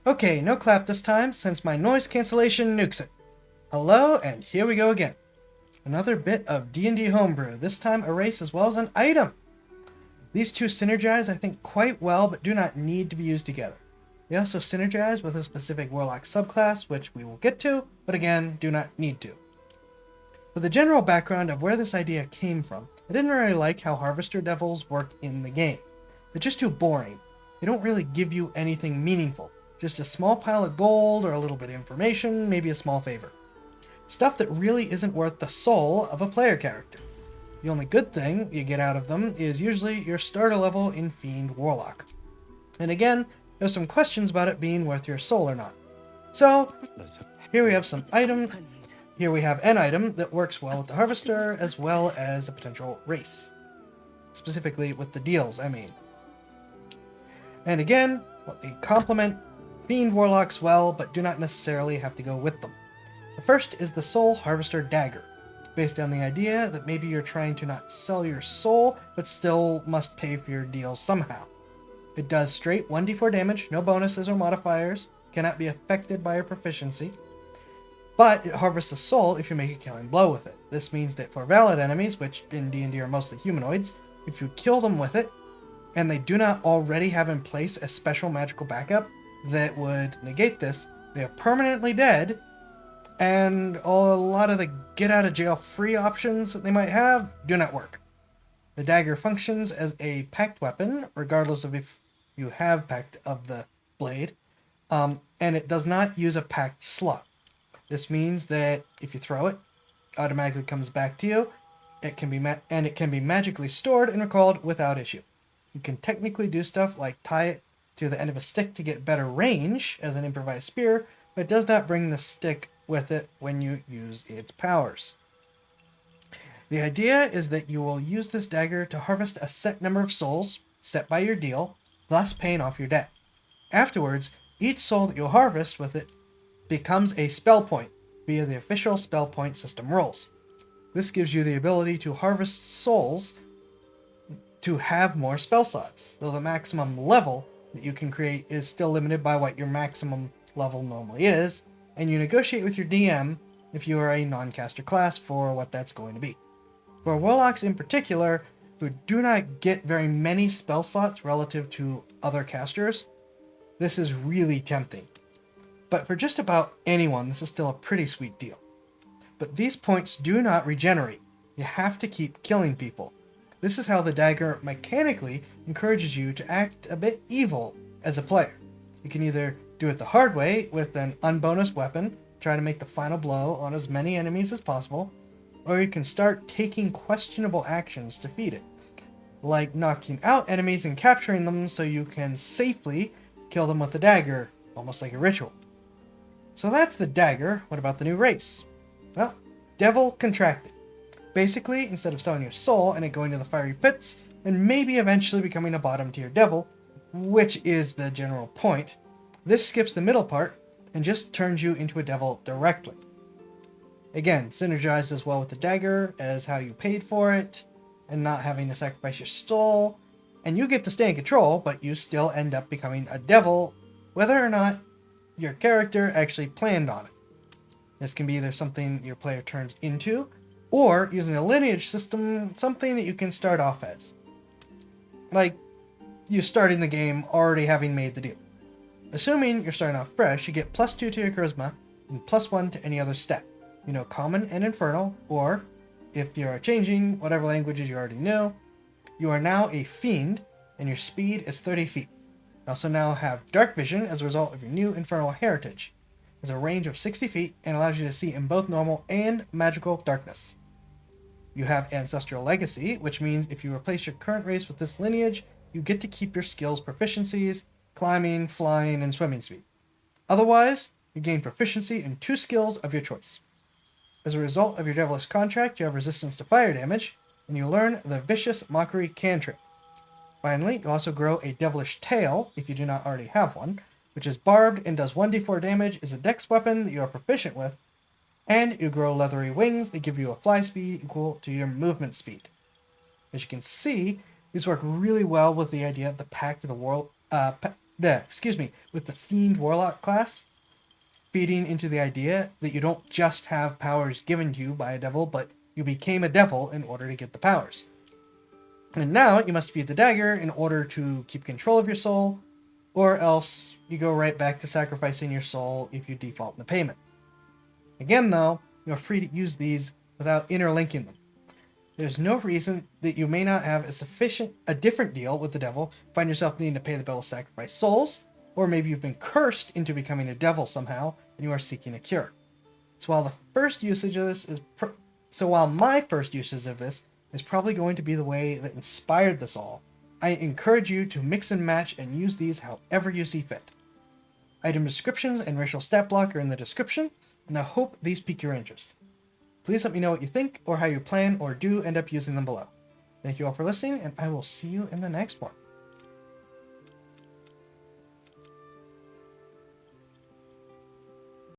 Okay, no clap this time, since my noise cancellation nukes it. Hello, and here we go again. Another bit of D&D Homebrew, this time a race as well as an item. These two synergize, I think, quite well, but do not need to be used together. They also synergize with a specific Warlock subclass, which we will get to, but again, do not need to. For the general background of where this idea came from, I didn't really like how Harvester Devils work in the game. They're just too boring. They don't really give you anything meaningful. Just a small pile of gold or a little bit of information, maybe a small favor. Stuff that really isn't worth the soul of a player character. The only good thing you get out of them is usually your starter level in Fiend Warlock. And again, there's some questions about it being worth your soul or not. So, here we have an item that works well with the Harvester as well as a potential race. Specifically with the deals, I mean. And again, they complement Fiend Warlocks well, but do not necessarily have to go with them. The first is the Soul Harvester Dagger, based on the idea that maybe you're trying to not sell your soul, but still must pay for your deals somehow. It does straight 1d4 damage, no bonuses or modifiers, cannot be affected by your proficiency, but it harvests a soul if you make a killing blow with it. This means that for valid enemies, which in D&D are mostly humanoids, if you kill them with it, and they do not already have in place a special magical backup that would negate this, they are permanently dead, and a lot of the get-out-of-jail-free options that they might have do not work. The dagger functions as a pact weapon, regardless of if you have pact of the blade, and it does not use a pact slot. This means that if you throw it, it automatically comes back to you. It can be magically stored and recalled without issue. You can technically do stuff like tie it to the end of a stick to get better range as an improvised spear, but it does not bring the stick with it when you use its powers. The idea is that you will use this dagger to harvest a set number of souls, set by your deal, thus paying off your debt. Afterwards, each soul that you'll harvest with it becomes a spell point via the official spell point system rules. This gives you the ability to harvest souls to have more spell slots, though the maximum level that you can create is still limited by what your maximum level normally is, and you negotiate with your DM if you are a non-caster class for what that's going to be. For Warlocks in particular, who do not get very many spell slots relative to other casters, this is really tempting. But for just about anyone, this is still a pretty sweet deal. But these points do not regenerate. You have to keep killing people. This is how the dagger mechanically encourages you to act a bit evil as a player. You can either do it the hard way with an unbonus weapon, try to make the final blow on as many enemies as possible, or you can start taking questionable actions to feed it, like knocking out enemies and capturing them so you can safely kill them with the dagger, almost like a ritual. So that's the dagger. What about the new race? Well, Devil Contracted. Basically, instead of selling your soul and it going to the fiery pits, and maybe eventually becoming a bottom tier devil, which is the general point, this skips the middle part and just turns you into a devil directly. Again, synergizes well with the dagger as how you paid for it, and not having to sacrifice your soul, and you get to stay in control, but you still end up becoming a devil, whether or not your character actually planned on it. This can be either something your player turns into, or using a lineage system, something that you can start off as. Like, you starting the game already having made the deal. Assuming you're starting off fresh, you get +2 to your charisma, and +1 to any other stat. You know Common and Infernal, or, if you are changing whatever languages you already know, you are now a Fiend, and your speed is 30 feet. You also now have Darkvision as a result of your new Infernal heritage. It has a range of 60 feet and allows you to see in both normal and magical darkness. You have Ancestral Legacy, which means if you replace your current race with this lineage, you get to keep your skills proficiencies, climbing, flying, and swimming speed. Otherwise, you gain proficiency in 2 skills of your choice. As a result of your Devilish contract, you have resistance to fire damage, and you learn the Vicious Mockery cantrip. Finally, you also grow a Devilish Tail, if you do not already have one, which is barbed and does 1d4 damage, is a dex weapon that you are proficient with, and you grow leathery wings that give you a fly speed equal to your movement speed. As you can see, these work really well with the idea of the Pact of the World, with the Fiend Warlock class, feeding into the idea that you don't just have powers given to you by a devil, but you became a devil in order to get the powers. And now you must feed the dagger in order to keep control of your soul, or else you go right back to sacrificing your soul if you default in the payment. Again, though, you are free to use these without interlinking them. There's no reason that you may not have a different deal with the devil, find yourself needing to pay the bill with sacrifice souls, or maybe you've been cursed into becoming a devil somehow, and you are seeking a cure. So while my first usage of this is probably going to be the way that inspired this all, I encourage you to mix and match and use these however you see fit. Item descriptions and racial stat block are in the description, and I hope these pique your interest. Please let me know what you think, or how you plan or do end up using them below. Thank you all for listening, and I will see you in the next one.